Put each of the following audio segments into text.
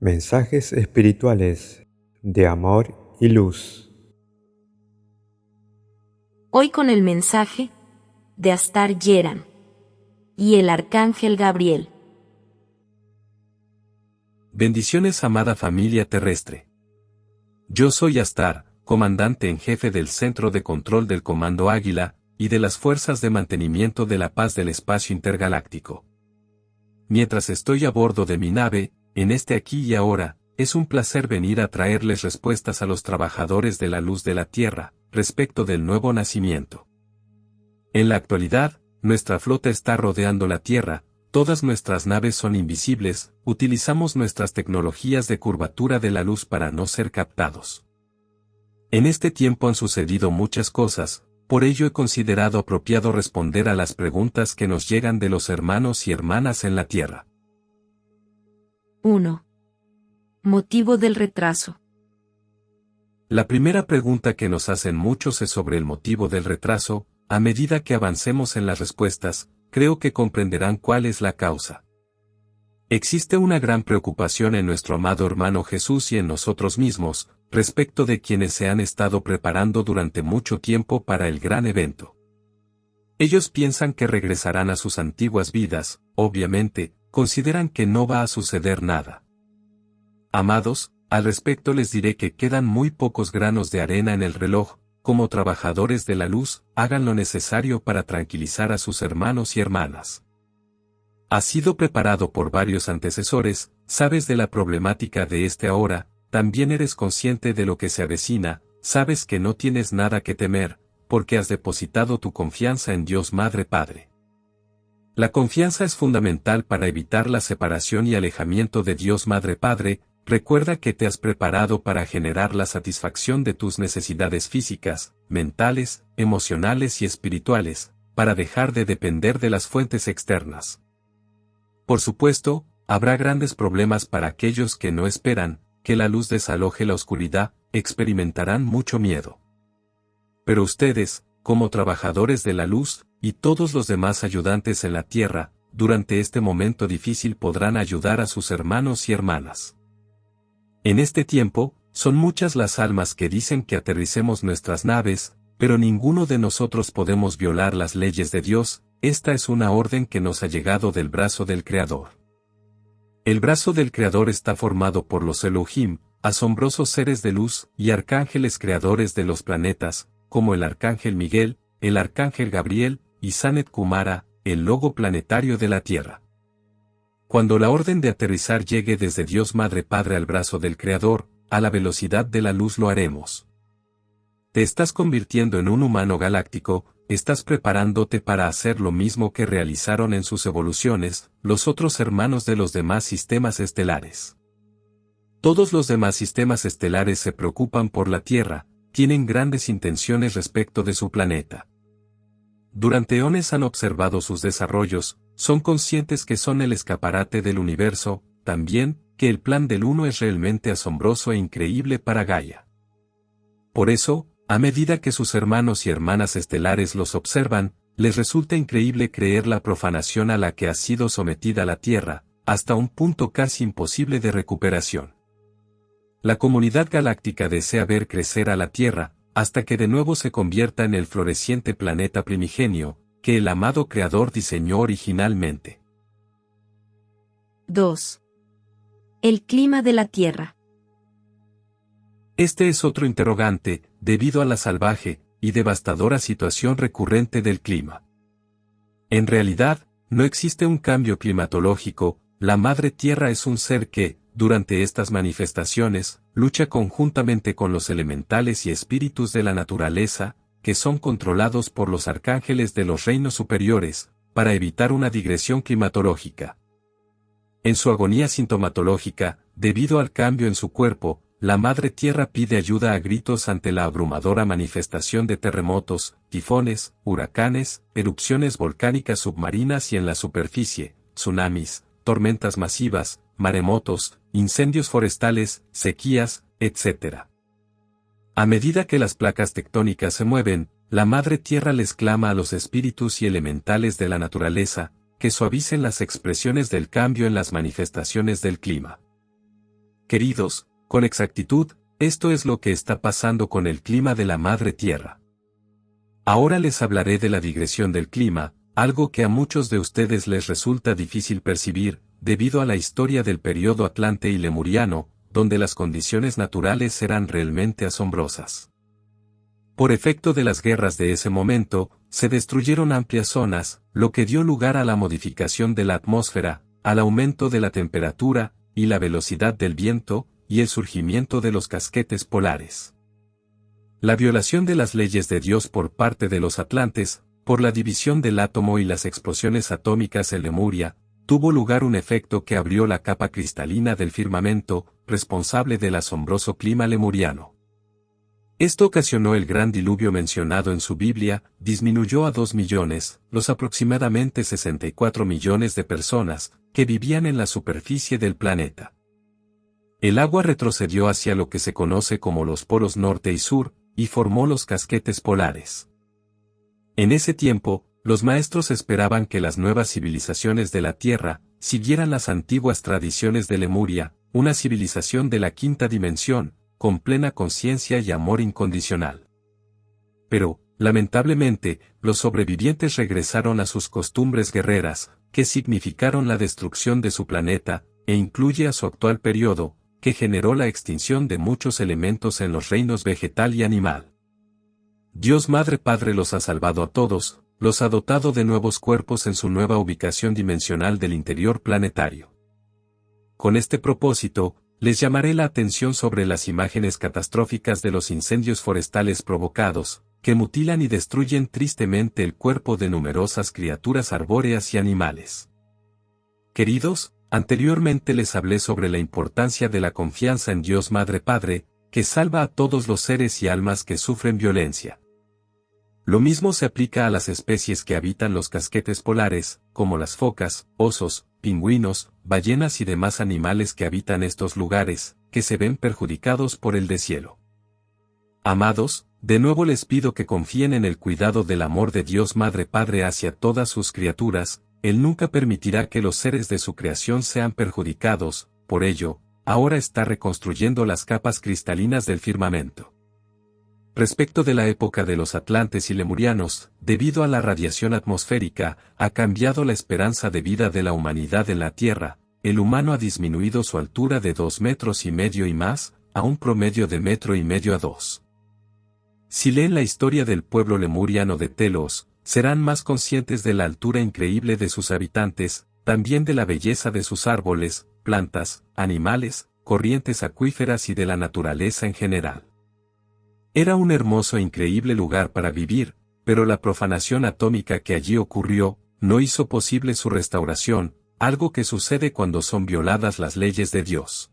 Mensajes espirituales de amor y luz. Hoy con el mensaje de Astar Yeran y el Arcángel Gabriel. Bendiciones, amada familia terrestre. Yo soy Astar, comandante en jefe del Centro de Control del Comando Águila y de las Fuerzas de Mantenimiento de la Paz del Espacio Intergaláctico. Mientras estoy a bordo de mi nave, en este aquí y ahora, es un placer venir a traerles respuestas a los trabajadores de la luz de la Tierra, respecto del nuevo nacimiento. En la actualidad, nuestra flota está rodeando la Tierra, todas nuestras naves son invisibles, utilizamos nuestras tecnologías de curvatura de la luz para no ser captados. En este tiempo han sucedido muchas cosas, por ello he considerado apropiado responder a las preguntas que nos llegan de los hermanos y hermanas en la Tierra. 1. Motivo del retraso. La primera pregunta que nos hacen muchos es sobre el motivo del retraso. A medida que avancemos en las respuestas, creo que comprenderán cuál es la causa. Existe una gran preocupación en nuestro amado hermano Jesús y en nosotros mismos, respecto de quienes se han estado preparando durante mucho tiempo para el gran evento. Ellos piensan que regresarán a sus antiguas vidas, obviamente, consideran que no va a suceder nada. Amados, al respecto les diré que quedan muy pocos granos de arena en el reloj. Como trabajadores de la luz, hagan lo necesario para tranquilizar a sus hermanos y hermanas. Has sido preparado por varios antecesores, sabes de la problemática de este ahora, también eres consciente de lo que se avecina, sabes que no tienes nada que temer, porque has depositado tu confianza en Dios Madre Padre. La confianza es fundamental para evitar la separación y alejamiento de Dios Madre Padre. Recuerda que te has preparado para generar la satisfacción de tus necesidades físicas, mentales, emocionales y espirituales, para dejar de depender de las fuentes externas. Por supuesto, habrá grandes problemas para aquellos que no esperan que la luz desaloje la oscuridad, experimentarán mucho miedo. Pero ustedes, como trabajadores de la luz, y todos los demás ayudantes en la tierra, durante este momento difícil podrán ayudar a sus hermanos y hermanas. En este tiempo, son muchas las almas que dicen que aterricemos nuestras naves, pero ninguno de nosotros podemos violar las leyes de Dios. Esta es una orden que nos ha llegado del brazo del Creador. El brazo del Creador está formado por los Elohim, asombrosos seres de luz, y arcángeles creadores de los planetas, como el Arcángel Miguel, el Arcángel Gabriel, y Sanet Kumara, el logo planetario de la Tierra. Cuando la orden de aterrizar llegue desde Dios Madre Padre al brazo del Creador, a la velocidad de la luz lo haremos. Te estás convirtiendo en un humano galáctico, estás preparándote para hacer lo mismo que realizaron en sus evoluciones, los otros hermanos de los demás sistemas estelares. Todos los demás sistemas estelares se preocupan por la Tierra, tienen grandes intenciones respecto de su planeta. Durante eones han observado sus desarrollos, son conscientes que son el escaparate del universo, también, que el plan del Uno es realmente asombroso e increíble para Gaia. Por eso, a medida que sus hermanos y hermanas estelares los observan, les resulta increíble creer la profanación a la que ha sido sometida la Tierra, hasta un punto casi imposible de recuperación. La comunidad galáctica desea ver crecer a la Tierra, hasta que de nuevo se convierta en el floreciente planeta primigenio, que el amado Creador diseñó originalmente. 2. El clima de la Tierra. Este es otro interrogante, debido a la salvaje y devastadora situación recurrente del clima. En realidad, no existe un cambio climatológico, la Madre Tierra es un ser que, durante estas manifestaciones, lucha conjuntamente con los elementales y espíritus de la naturaleza, que son controlados por los arcángeles de los reinos superiores, para evitar una digresión climatológica. En su agonía sintomatológica, debido al cambio en su cuerpo, la Madre Tierra pide ayuda a gritos ante la abrumadora manifestación de terremotos, tifones, huracanes, erupciones volcánicas submarinas y en la superficie, tsunamis, tormentas masivas, maremotos, incendios forestales, sequías, etc. A medida que las placas tectónicas se mueven, la Madre Tierra les clama a los espíritus y elementales de la naturaleza, que suavicen las expresiones del cambio en las manifestaciones del clima. Queridos, con exactitud, esto es lo que está pasando con el clima de la Madre Tierra. Ahora les hablaré de la digresión del clima, algo que a muchos de ustedes les resulta difícil percibir, debido a la historia del periodo Atlante y Lemuriano, donde las condiciones naturales eran realmente asombrosas. Por efecto de las guerras de ese momento, se destruyeron amplias zonas, lo que dio lugar a la modificación de la atmósfera, al aumento de la temperatura, y la velocidad del viento, y el surgimiento de los casquetes polares. La violación de las leyes de Dios por parte de los atlantes, por la división del átomo y las explosiones atómicas en Lemuria, tuvo lugar un efecto que abrió la capa cristalina del firmamento, responsable del asombroso clima lemuriano. Esto ocasionó el gran diluvio mencionado en su Biblia, disminuyó a 2 millones, los aproximadamente 64 millones de personas, que vivían en la superficie del planeta. El agua retrocedió hacia lo que se conoce como los polos norte y sur, y formó los casquetes polares. En ese tiempo, los maestros esperaban que las nuevas civilizaciones de la Tierra siguieran las antiguas tradiciones de Lemuria, una civilización de la quinta dimensión, con plena conciencia y amor incondicional. Pero, lamentablemente, los sobrevivientes regresaron a sus costumbres guerreras, que significaron la destrucción de su planeta, e incluye a su actual periodo, que generó la extinción de muchos elementos en los reinos vegetal y animal. Dios Madre Padre los ha salvado a todos, los ha dotado de nuevos cuerpos en su nueva ubicación dimensional del interior planetario. Con este propósito, les llamaré la atención sobre las imágenes catastróficas de los incendios forestales provocados, que mutilan y destruyen tristemente el cuerpo de numerosas criaturas arbóreas y animales. Queridos, anteriormente les hablé sobre la importancia de la confianza en Dios Madre Padre, que salva a todos los seres y almas que sufren violencia. Lo mismo se aplica a las especies que habitan los casquetes polares, como las focas, osos, pingüinos, ballenas y demás animales que habitan estos lugares, que se ven perjudicados por el deshielo. Amados, de nuevo les pido que confíen en el cuidado del amor de Dios Madre Padre hacia todas sus criaturas. Él nunca permitirá que los seres de su creación sean perjudicados, por ello, ahora está reconstruyendo las capas cristalinas del firmamento. Respecto de la época de los atlantes y lemurianos, debido a la radiación atmosférica, ha cambiado la esperanza de vida de la humanidad en la Tierra. El humano ha disminuido su altura de 2,5 metros y más, a un promedio de 1,5 metros a 2. Si leen la historia del pueblo lemuriano de Telos, serán más conscientes de la altura increíble de sus habitantes, también de la belleza de sus árboles, plantas, animales, corrientes acuíferas y de la naturaleza en general. Era un hermoso e increíble lugar para vivir, pero la profanación atómica que allí ocurrió, no hizo posible su restauración, algo que sucede cuando son violadas las leyes de Dios.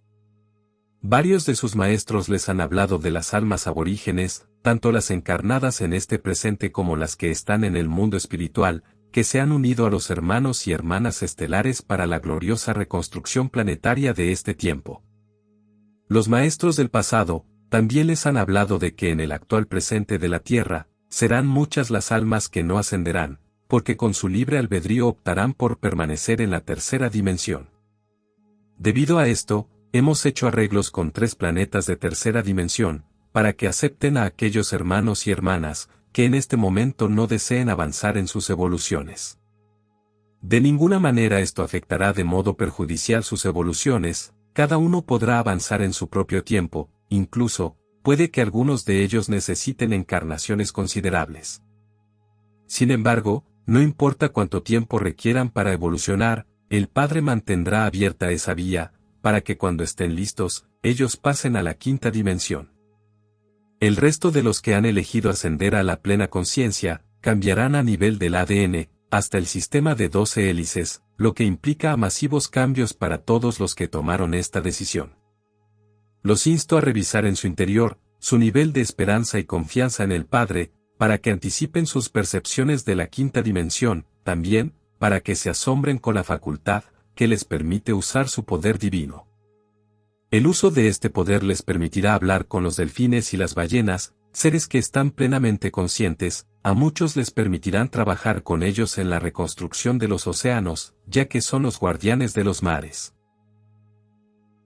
Varios de sus maestros les han hablado de las almas aborígenes, tanto las encarnadas en este presente como las que están en el mundo espiritual, que se han unido a los hermanos y hermanas estelares para la gloriosa reconstrucción planetaria de este tiempo. Los maestros del pasado, también les han hablado de que en el actual presente de la Tierra, serán muchas las almas que no ascenderán, porque con su libre albedrío optarán por permanecer en la tercera dimensión. Debido a esto, hemos hecho arreglos con 3 planetas de tercera dimensión, para que acepten a aquellos hermanos y hermanas, que en este momento no deseen avanzar en sus evoluciones. De ninguna manera esto afectará de modo perjudicial sus evoluciones, cada uno podrá avanzar en su propio tiempo, incluso, puede que algunos de ellos necesiten encarnaciones considerables. Sin embargo, no importa cuánto tiempo requieran para evolucionar, el Padre mantendrá abierta esa vía, para que cuando estén listos, ellos pasen a la quinta dimensión. El resto de los que han elegido ascender a la plena conciencia, cambiarán a nivel del ADN, hasta el sistema de 12 hélices, lo que implica masivos cambios para todos los que tomaron esta decisión. Los insto a revisar en su interior, su nivel de esperanza y confianza en el Padre, para que anticipen sus percepciones de la quinta dimensión, también, para que se asombren con la facultad, que les permite usar su poder divino. El uso de este poder les permitirá hablar con los delfines y las ballenas, seres que están plenamente conscientes, a muchos les permitirán trabajar con ellos en la reconstrucción de los océanos, ya que son los guardianes de los mares.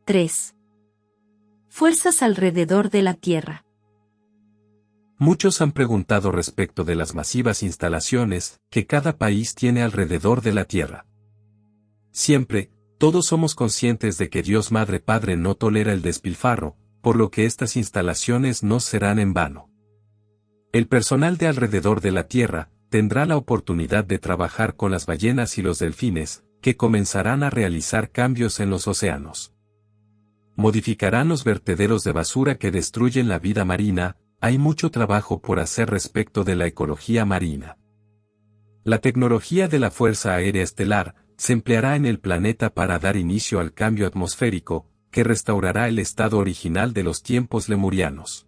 3. Fuerzas alrededor de la Tierra. Muchos han preguntado respecto de las masivas instalaciones que cada país tiene alrededor de la Tierra. Siempre, todos somos conscientes de que Dios Madre Padre no tolera el despilfarro, por lo que estas instalaciones no serán en vano. El personal de alrededor de la Tierra tendrá la oportunidad de trabajar con las ballenas y los delfines, que comenzarán a realizar cambios en los océanos. Modificarán los vertederos de basura que destruyen la vida marina. Hay mucho trabajo por hacer respecto de la ecología marina. La tecnología de la Fuerza Aérea Estelar se empleará en el planeta para dar inicio al cambio atmosférico, que restaurará el estado original de los tiempos lemurianos.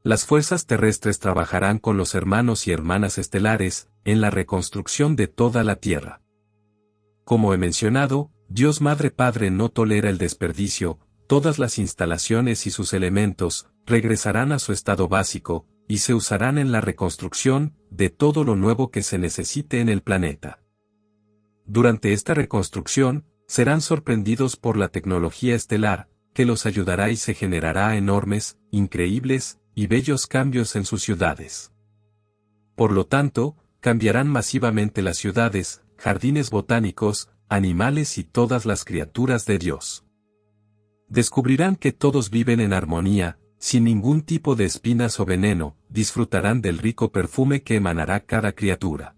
Las fuerzas terrestres trabajarán con los hermanos y hermanas estelares en la reconstrucción de toda la Tierra. Como he mencionado, Dios Madre Padre no tolera el desperdicio. Todas las instalaciones y sus elementos regresarán a su estado básico, y se usarán en la reconstrucción de todo lo nuevo que se necesite en el planeta. Durante esta reconstrucción, serán sorprendidos por la tecnología estelar, que los ayudará y se generará enormes, increíbles y bellos cambios en sus ciudades. Por lo tanto, cambiarán masivamente las ciudades, jardines botánicos, animales y todas las criaturas de Dios. Descubrirán que todos viven en armonía, sin ningún tipo de espinas o veneno, disfrutarán del rico perfume que emanará cada criatura.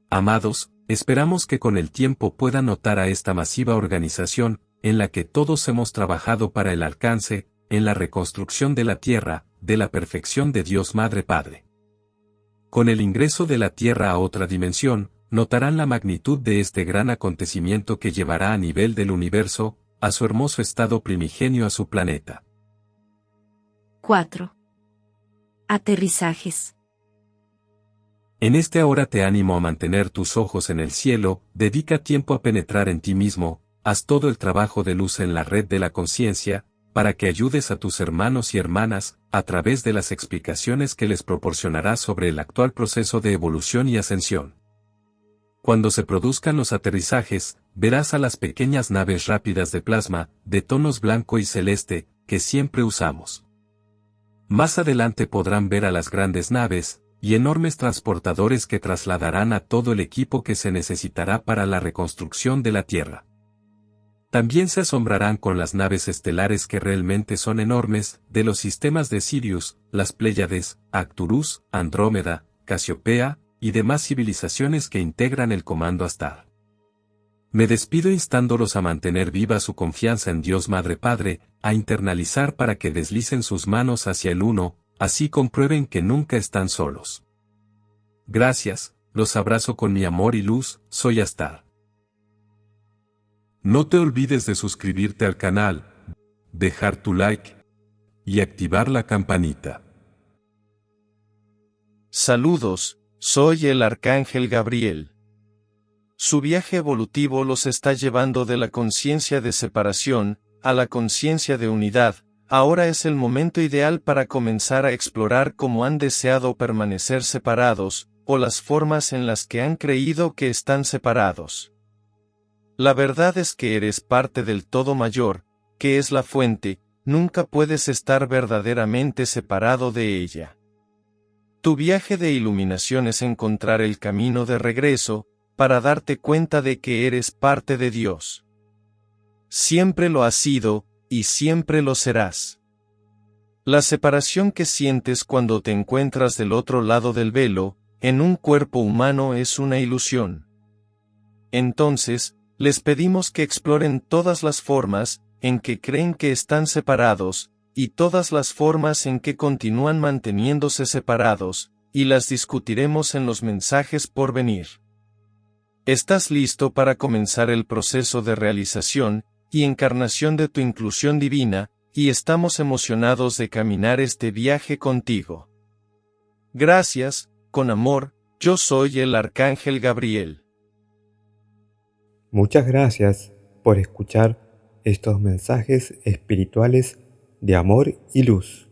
Amados, esperamos que con el tiempo puedan notar a esta masiva organización, en la que todos hemos trabajado para el alcance, en la reconstrucción de la Tierra, de la perfección de Dios Madre Padre. Con el ingreso de la Tierra a otra dimensión, notarán la magnitud de este gran acontecimiento que llevará a nivel del universo, a su hermoso estado primigenio a su planeta. 4. Aterrizajes. En este ahora te animo a mantener tus ojos en el cielo, dedica tiempo a penetrar en ti mismo, haz todo el trabajo de luz en la red de la conciencia, para que ayudes a tus hermanos y hermanas, a través de las explicaciones que les proporcionarás sobre el actual proceso de evolución y ascensión. Cuando se produzcan los aterrizajes, verás a las pequeñas naves rápidas de plasma, de tonos blanco y celeste, que siempre usamos. Más adelante podrán ver a las grandes naves, y enormes transportadores que trasladarán a todo el equipo que se necesitará para la reconstrucción de la Tierra. También se asombrarán con las naves estelares que realmente son enormes, de los sistemas de Sirius, las Pléyades, Arcturus, Andrómeda, Casiopea, y demás civilizaciones que integran el comando Astar. Me despido instándolos a mantener viva su confianza en Dios Madre Padre, a internalizar para que deslicen sus manos hacia el Uno, así comprueben que nunca están solos. Gracias, los abrazo con mi amor y luz, soy Astar. No te olvides de suscribirte al canal, dejar tu like y activar la campanita. Saludos, soy el Arcángel Gabriel. Su viaje evolutivo los está llevando de la conciencia de separación a la conciencia de unidad. Ahora es el momento ideal para comenzar a explorar cómo han deseado permanecer separados, o las formas en las que han creído que están separados. La verdad es que eres parte del todo mayor, que es la fuente, nunca puedes estar verdaderamente separado de ella. Tu viaje de iluminación es encontrar el camino de regreso, para darte cuenta de que eres parte de Dios. Siempre lo has sido, y siempre lo serás. La separación que sientes cuando te encuentras del otro lado del velo, en un cuerpo humano es una ilusión. Entonces, les pedimos que exploren todas las formas en que creen que están separados, y todas las formas en que continúan manteniéndose separados, y las discutiremos en los mensajes por venir. ¿Estás listo para comenzar el proceso de realización y encarnación de tu inclusión divina, y estamos emocionados de caminar este viaje contigo? Gracias, con amor, yo soy el Arcángel Gabriel. Muchas gracias por escuchar estos mensajes espirituales de amor y luz.